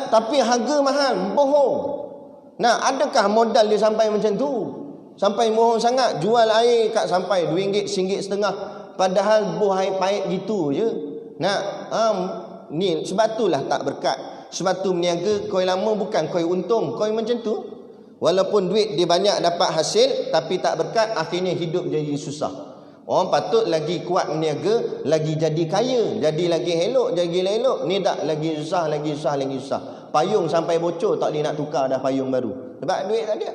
Tapi harga mahal. Bohong. Adakah modal dia sampai macam tu? Sampai bohong sangat. Jual air kat sampai RM2, RM1.50. Padahal buah air pahit gitu je. Ni sebab itulah tak berkat. Sebab tu berniaga, koi lama bukan koi untung, koi macam tu. Walaupun duit dia banyak dapat hasil, tapi tak berkat, akhirnya hidup jadi susah. Orang patut lagi kuat berniaga, lagi jadi kaya, jadi lagi elok, jadi elok. Ni tak, lagi susah, lagi susah, lagi susah. Payung sampai bocor, tak boleh nak tukar dah payung baru. Sebab duit tak ada.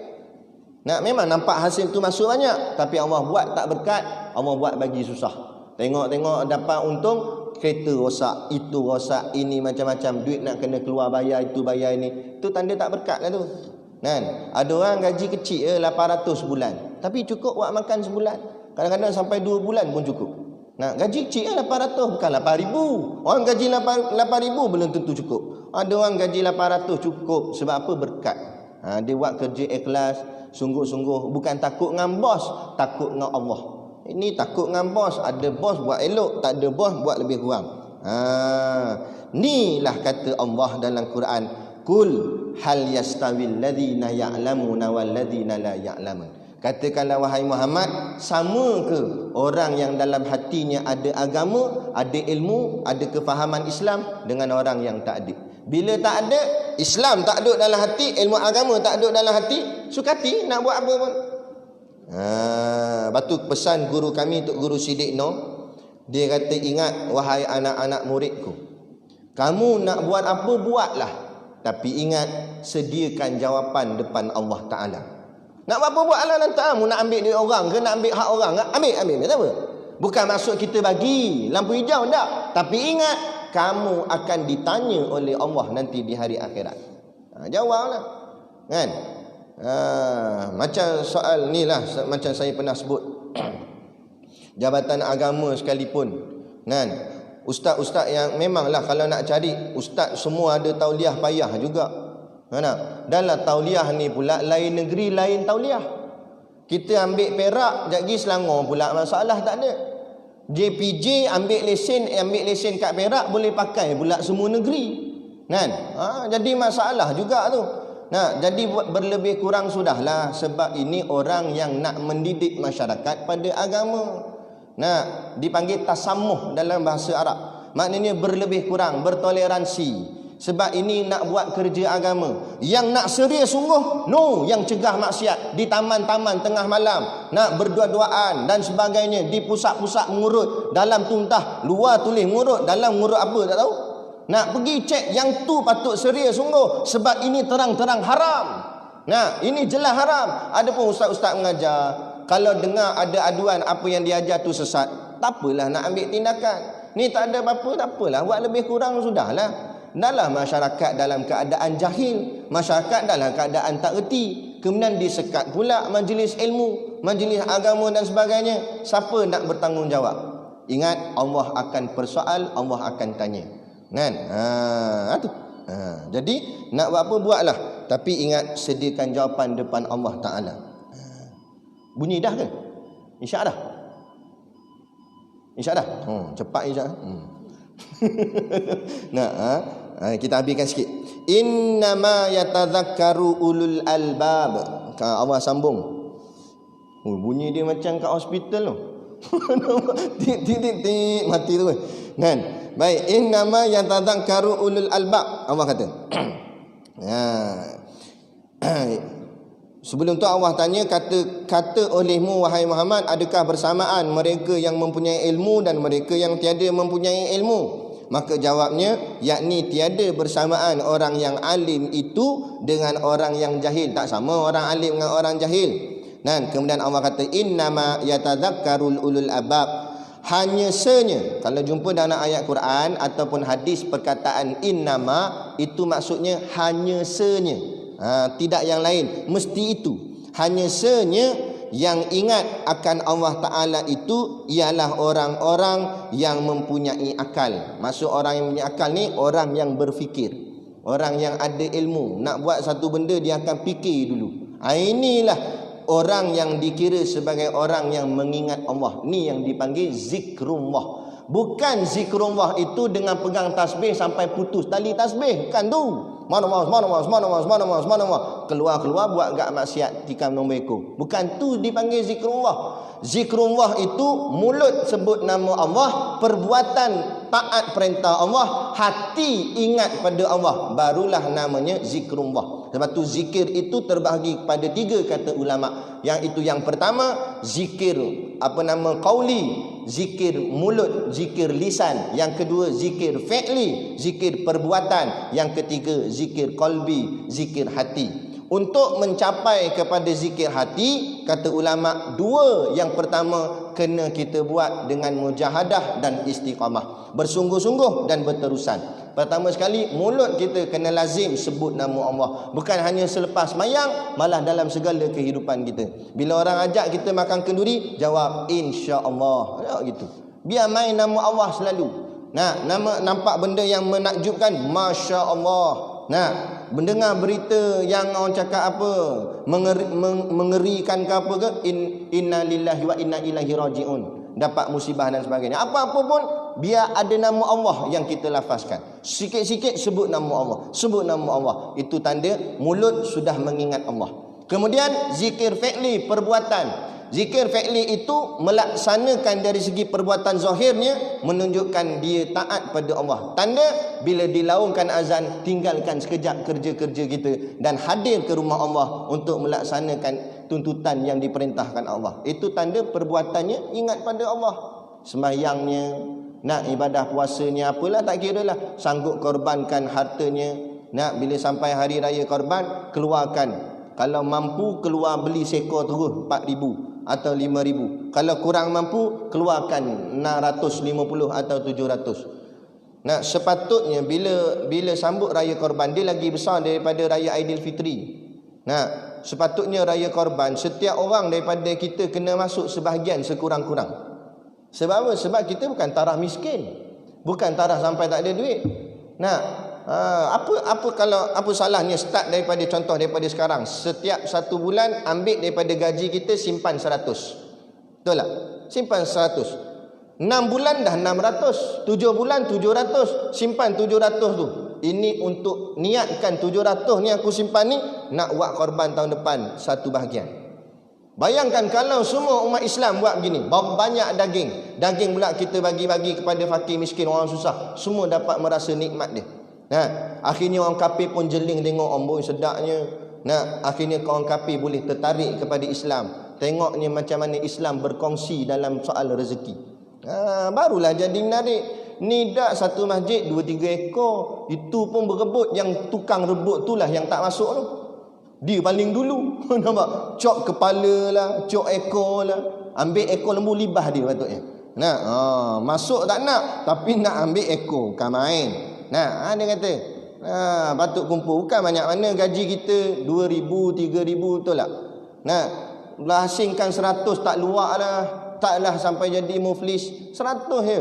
Memang nampak hasil tu masuk banyak, tapi Allah buat tak berkat, Allah buat bagi susah. Tengok-tengok dapat untung, kereta rosak, itu rosak, ini macam-macam, duit nak kena keluar bayar itu bayar ini. Tu tanda tak berkat lah tu. Ada orang gaji kecil 800 sebulan, tapi cukup buat makan sebulan. Kadang-kadang sampai 2 bulan pun cukup. Gaji kecil 800, bukan 8,000. Orang gaji 8,000 belum tentu cukup. Ada orang gaji 800 cukup. Sebab apa? Berkat. Dia buat kerja ikhlas, sungguh-sungguh, bukan takut dengan bos, takut dengan Allah. Ini takut dengan bos. Ada bos buat elok, tak ada bos buat lebih kurang. Inilah kata Allah dalam Quran, Qul hal yastawil ladzina ya'lamuna wal ladzina la ya'lamun. Katakanlah wahai Muhammad, sama ke orang yang dalam hatinya ada agama, ada ilmu, ada kefahaman Islam dengan orang yang tak ada? Bila tak ada, Islam tak ada dalam hati, ilmu agama tak ada dalam hati, sukati nak buat apa pun. Batu pesan guru kami, Tok Guru Siddiq Noh, dia kata, ingat wahai anak-anak muridku, kamu nak buat apa buatlah, tapi ingat sediakan jawapan depan Allah Ta'ala. Nak buat apa buatlah, nanti kamu nak ambil duit orang ke, nak ambil hak orang, ambil tak apa. Bukan maksud kita bagi lampu hijau, tak. Tapi ingat, kamu akan ditanya oleh Allah nanti di hari akhirat. Jawablah, kan? Macam soal ni lah, macam saya pernah sebut, jabatan agama sekalipun, kan? Ustaz-ustaz yang memanglah kalau nak cari ustaz semua ada tauliah payah juga. Mana? Dalam tauliah ni pula lain negeri lain tauliah. Kita ambil Perak, jap pergi Selangor pula masalah tak ada. JPJ ambil lesen kat Perak boleh pakai pula semua negeri. Kan? Jadi masalah juga tu. Nah, jadi berlebih kurang sudahlah, sebab ini orang yang nak mendidik masyarakat pada agama. Nah, dipanggil tasammuh dalam bahasa Arab. Maknanya berlebih kurang, bertoleransi. Sebab ini nak buat kerja agama. Yang nak serius sungguh, no, yang cegah maksiat di taman-taman tengah malam, nak berdua-duaan dan sebagainya, di pusat-pusat mengurut, dalam tuntah luar tulis mengurut, dalam mengurut apa tak tahu. Nak pergi cek yang tu patut serius sungguh, sebab ini terang-terang haram. Nah, ini jelas haram. Ada pun ustaz-ustaz mengajar, kalau dengar ada aduan apa yang diajar tu sesat, tak apalah nak ambil tindakan. Ni tak ada apa-apa, tak apalah, buat lebih kurang sudahlah. Dalam masyarakat dalam keadaan jahil, masyarakat dalam keadaan tak erti, kemudian disekat pula majlis ilmu, majlis agama dan sebagainya. Siapa nak bertanggungjawab? Ingat, Allah akan persoal, Allah akan tanya. Kan? Jadi nak buat apa buatlah, tapi ingat sediakan jawapan depan Allah Ta'ala. Bunyi dah ke? Isyak dah? Isyak dah? Cepat isyak. Kita habiskan sikit. Innama yatadzakkaru ulul albab. Allah sambung. Bunyi dia macam kat hospital tu. Tik mati tu kan. Baik, innama yatadzakkaru ulul albab. Allah kata. Sebelum tu Allah tanya, kata olehmu wahai Muhammad, adakah bersamaan mereka yang mempunyai ilmu dan mereka yang tiada mempunyai ilmu? Maka jawabnya, yakni tiada bersamaan orang yang alim itu dengan orang yang jahil. Tak sama orang alim dengan orang jahil. Dan kemudian Allah kata, innama yatadzakkarul ulul albab. Hanya senya, kalau jumpa dalam ayat Quran ataupun hadis perkataan innama, itu maksudnya hanya senya. Tidak yang lain, mesti itu. Hanya senya yang ingat akan Allah Ta'ala itu ialah orang-orang yang mempunyai akal. Maksud orang yang mempunyai akal ni, orang yang berfikir, orang yang ada ilmu. Nak buat satu benda dia akan fikir dulu. Inilah orang yang dikira sebagai orang yang mengingat Allah. Ni yang dipanggil zikrullah. Bukan zikrullah itu dengan pegang tasbih sampai putus tali tasbih. Bukan tu. Mana keluar buat gak maksiat tikam nombor ekor. Bukan tu dipanggil zikrullah. Zikrullah itu mulut sebut nama Allah, perbuatan taat perintah Allah, hati ingat pada Allah, barulah namanya zikrullah. Sebab tu zikir itu terbahagi kepada 3 kata ulama. Yang itu yang pertama, zikir qauli, zikir mulut, zikir lisan. Yang kedua, zikir fi'li, zikir perbuatan. Yang ketiga, zikir qalbi, zikir hati. Untuk mencapai kepada zikir hati, kata ulama, 2. Yang pertama, kena kita buat dengan mujahadah dan istiqamah, bersungguh-sungguh dan berterusan. Pertama sekali, mulut kita kena lazim sebut nama Allah. Bukan hanya selepas mayang, malah dalam segala kehidupan kita. Bila orang ajak kita makan kenduri, jawab insya-Allah. Ya, gitu. Biar main nama Allah selalu. Nah, nampak benda yang menakjubkan, masya-Allah. Nak mendengar berita yang orang cakap apa mengerikan ke apa ke, inna lillahi wa inna ilaihi rajiun, dapat musibah dan sebagainya. Apa-apa pun biar ada nama Allah yang kita lafazkan. Sikit-sikit sebut nama Allah, sebut nama Allah. Itu tanda mulut sudah mengingat Allah. Kemudian zikir fi'li, perbuatan. Zikir fi'li itu melaksanakan dari segi perbuatan zahirnya, menunjukkan dia taat pada Allah. Tanda bila dilaungkan azan, tinggalkan sekejap kerja-kerja kita dan hadir ke rumah Allah untuk melaksanakan tuntutan yang diperintahkan Allah. Itu tanda perbuatannya ingat pada Allah. Sembahyangnya, nak ibadah puasanya, apalah tak kira lah, sanggup korbankan hartanya. Nak bila sampai hari raya korban, keluarkan. Kalau mampu keluar beli seekor terus 4,000 atau 5,000. Kalau kurang mampu, keluarkan 650 atau 700. Nah, sepatutnya bila sambut raya korban, dia lagi besar daripada raya Aidilfitri. Nah, sepatutnya raya korban setiap orang daripada kita kena masuk sebahagian sekurang-kurang. Sebab apa? Sebab kita bukan taraf miskin, bukan taraf sampai tak ada duit. Nah, apa salahnya start daripada contoh daripada sekarang, setiap 1 bulan ambil daripada gaji kita, simpan 100. Betul tak? Simpan 100. 6 bulan dah 600, 7 bulan 700, simpan 700 tu. Ini untuk niatkan 700 ni aku simpan ni nak buat korban tahun depan satu bahagian. Bayangkan kalau semua umat Islam buat begini, banyak daging pula kita bagi-bagi kepada fakir miskin, orang susah, semua dapat merasa nikmat dia. Nah, akhirnya orang kafir pun jeling tengok, amboi sedapnya. Nah, akhirnya orang kafir boleh tertarik kepada Islam. Tengoknya macam mana Islam berkongsi dalam soal rezeki. Barulah jadi menarik. Ni dak satu masjid 2-3 ekor, itu pun berebut, yang tukang rebut itulah yang tak masuk tu. Dia paling dulu. Nampak? Cop kepala lah, cop ekor lah. Ambil ekor lembu, libah dia patutnya. Nah, masuk tak nak, tapi nak ambil ekor, bukan main. Nah, dia kata, patut kumpul. Bukan banyak mana gaji kita 2,000, 3,000, betul tak? Nah, belah asingkan 100 tak luar lah. Taklah sampai jadi muflis. 100 je.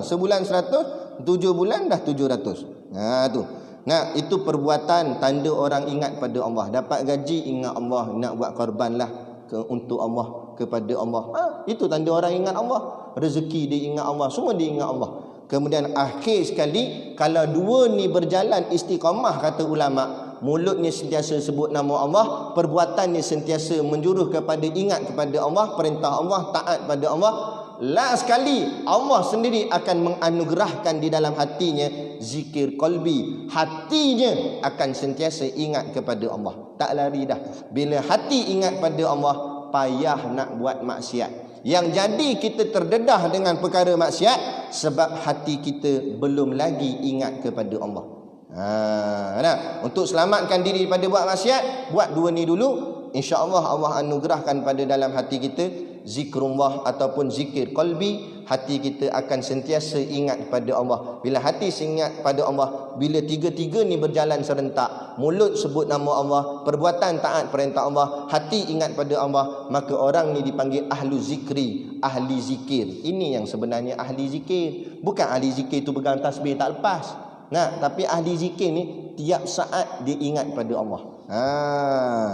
Sebulan 100, 7 bulan dah 700. Tu. Nah, itu perbuatan tanda orang ingat pada Allah. Dapat gaji, ingat Allah. Nak buat korban lah untuk Allah, kepada Allah. Itu tanda orang ingat Allah. Rezeki dia ingat Allah. Semua dia ingat Allah. Kemudian akhir sekali, kalau dua ni berjalan istiqamah, kata ulama, mulutnya sentiasa sebut nama Allah, perbuatannya sentiasa menjuruh kepada ingat kepada Allah, perintah Allah, taat pada Allah, last sekali Allah sendiri akan menganugerahkan di dalam hatinya zikir qalbi. Hatinya akan sentiasa ingat kepada Allah. Tak lari dah. Bila hati ingat pada Allah, payah nak buat maksiat. Yang jadi kita terdedah dengan perkara maksiat sebab hati kita belum lagi ingat kepada Allah. Nah, untuk selamatkan diri daripada buat maksiat, buat dua ni dulu, insya-Allah Allah anugerahkan pada dalam hati kita zikrullah ataupun zikir qalbi. Hati kita akan sentiasa ingat pada Allah. Bila hati ingat pada Allah, bila tiga-tiga ni berjalan serentak, mulut sebut nama Allah, perbuatan taat perintah Allah, hati ingat pada Allah, maka orang ni dipanggil ahlu zikri, ahli zikir. Ini yang sebenarnya ahli zikir. Bukan ahli zikir tu pegang tasbih tak lepas. Nah, tapi ahli zikir ni tiap saat dia ingat pada Allah.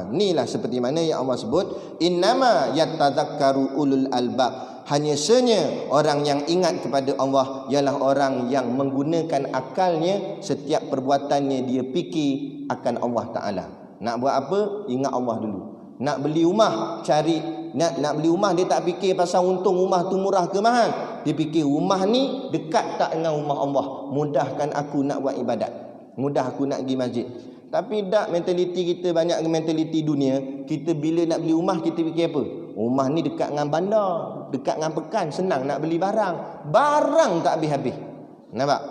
Inilah seperti mana yang Allah sebut, innama yattadzakkaru ulul albab. Hanya senya orang yang ingat kepada Allah ialah orang yang menggunakan akalnya, setiap perbuatannya dia fikir akan Allah Ta'ala. Nak buat apa? Ingat Allah dulu. Nak beli rumah, cari nak beli rumah, dia tak fikir pasal untung rumah tu murah ke mahal. Dia fikir rumah ni dekat tak dengan rumah Allah, mudahkan aku nak buat ibadat, mudah aku nak pergi masjid. Tapi tak, mentaliti kita banyak mentaliti dunia. Kita bila nak beli rumah, kita fikir apa? Rumah ni dekat dengan bandar, dekat dengan pekan, senang nak beli barang. Barang tak habis-habis. Nampak?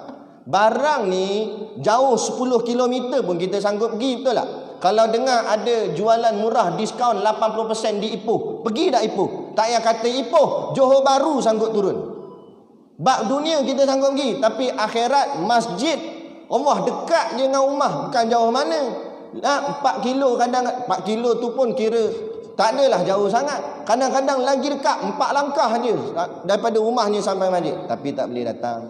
Barang ni jauh 10 km pun kita sanggup pergi, betul tak? Kalau dengar ada jualan murah, diskaun 80% di Ipoh, pergi tak Ipoh? Tak payah kata Ipoh, Johor Bahru sanggup turun. Bab dunia kita sanggup pergi, tapi akhirat, masjid Allah dekat je dengan rumah, bukan jauh mana. 4 kilo kadang, 4 kilo tu pun kira tak adalah jauh sangat. Kadang-kadang lagi dekat 4 langkah je daripada rumahnya sampai masjid, tapi tak boleh datang.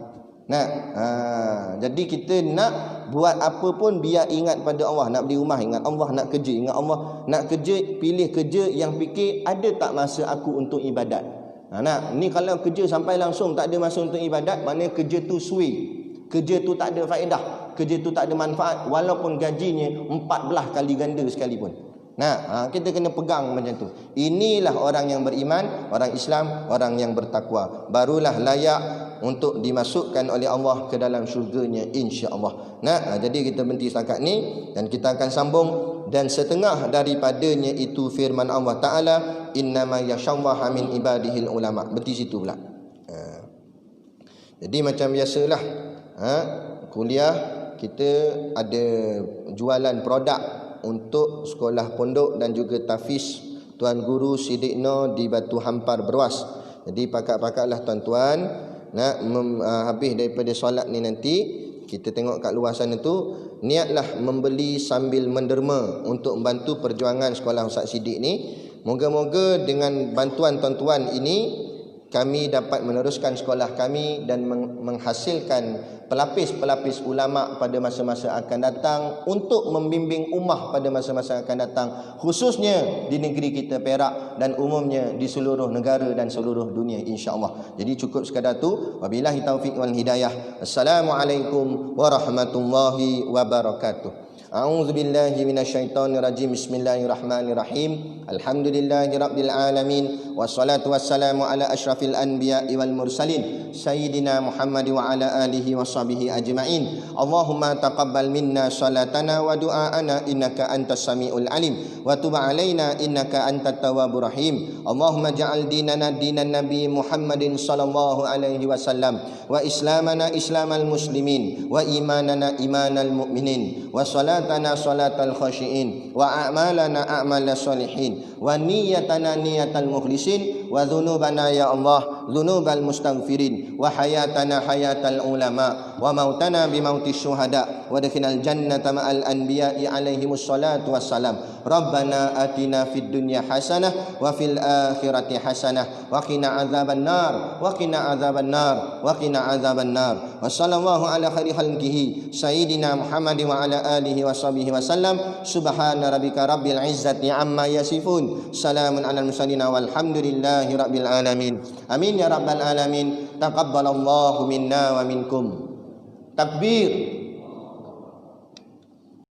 Jadi kita nak buat apa pun biar ingat pada Allah. Nak beli rumah ingat Allah, nak kerja ingat Allah, nak kerja pilih kerja yang fikir ada tak masa aku untuk ibadat. Ni kalau kerja sampai langsung tak ada masa untuk ibadat, maknanya kerja tu sui. Kerja tu tak ada faedah, kerja tu tak ada manfaat walaupun gajinya 14 kali ganda sekalipun. Kita kena pegang macam tu. Inilah orang yang beriman, orang Islam, orang yang bertakwa. Barulah layak untuk dimasukkan oleh Allah ke dalam syurganya, insya-Allah. Jadi kita berhenti setakat ni dan kita akan sambung. Dan setengah daripadanya itu firman Allah Ta'ala, innama yashallaha min ibadihil ulama. Berhenti situ pula. Jadi macam biasalah, kuliah kita ada jualan produk untuk sekolah pondok dan juga tahfiz Tuan Guru Siddiq Noor di Batu Hampar Berwas. Jadi pakat-pakatlah tuan-tuan, habis daripada solat ni nanti kita tengok kat luar sana tu, niatlah membeli sambil menderma untuk membantu perjuangan sekolah Ustaz Siddiq ni. Moga-moga dengan bantuan tuan-tuan ini kami dapat meneruskan sekolah kami dan menghasilkan pelapis-pelapis ulama pada masa-masa akan datang untuk membimbing ummah pada masa-masa akan datang, khususnya di negeri kita Perak dan umumnya di seluruh negara dan seluruh dunia, insya-Allah. Jadi cukup sekadar tu. Wabillahi taufik wal hidayah. Assalamualaikum warahmatullahi wabarakatuh. A'udzu billahi minasyaitonir rajim. Bismillahirrahmanirrahim. Alhamdulillahirabbil alamin wassalatu wassalamu ala asyrafil anbiya'i wal mursalin sayyidina Muhammad wa ala alihi washabihi ajmain. Allahumma taqabbal minna salatana wa du'aana innaka antas samiul alim wa tub alaina innaka antat tawwabur rahim. Allahumma ja'al dinana dinan nabi Muhammadin sallallahu alaihi wasallam wa islamana islamal muslimin wa imanana imanal mu'minin wa salatana salatal khashiin wa a'malana a'malas salihin wa niyyatana niyatal mukhlisin wa dhunubana ya Allah dhunubal mustaghfirin wa hayatana hayatal ulama wa mautana bi mautis syuhada wa dakhinal jannata ma'al anbiya'i alaihimus salatu wassalam. Rabbana atina fid dunya hasanah wa fil akhirati hasanah wa qina adzaban nar wa qina adzaban nar wa qina adzaban nar. Wa sallallahu ala khairi khalqihi sayyidina Muhammad wa ala alihi washabihi wasallam. Subhana rabbika rabbil izzati amma yasifun. Salamun alal mursalin walhamdulillahi rabbil alamin. Amin ya rabbal alamin. Taqabbalallahu minna wa minkum. Takbir.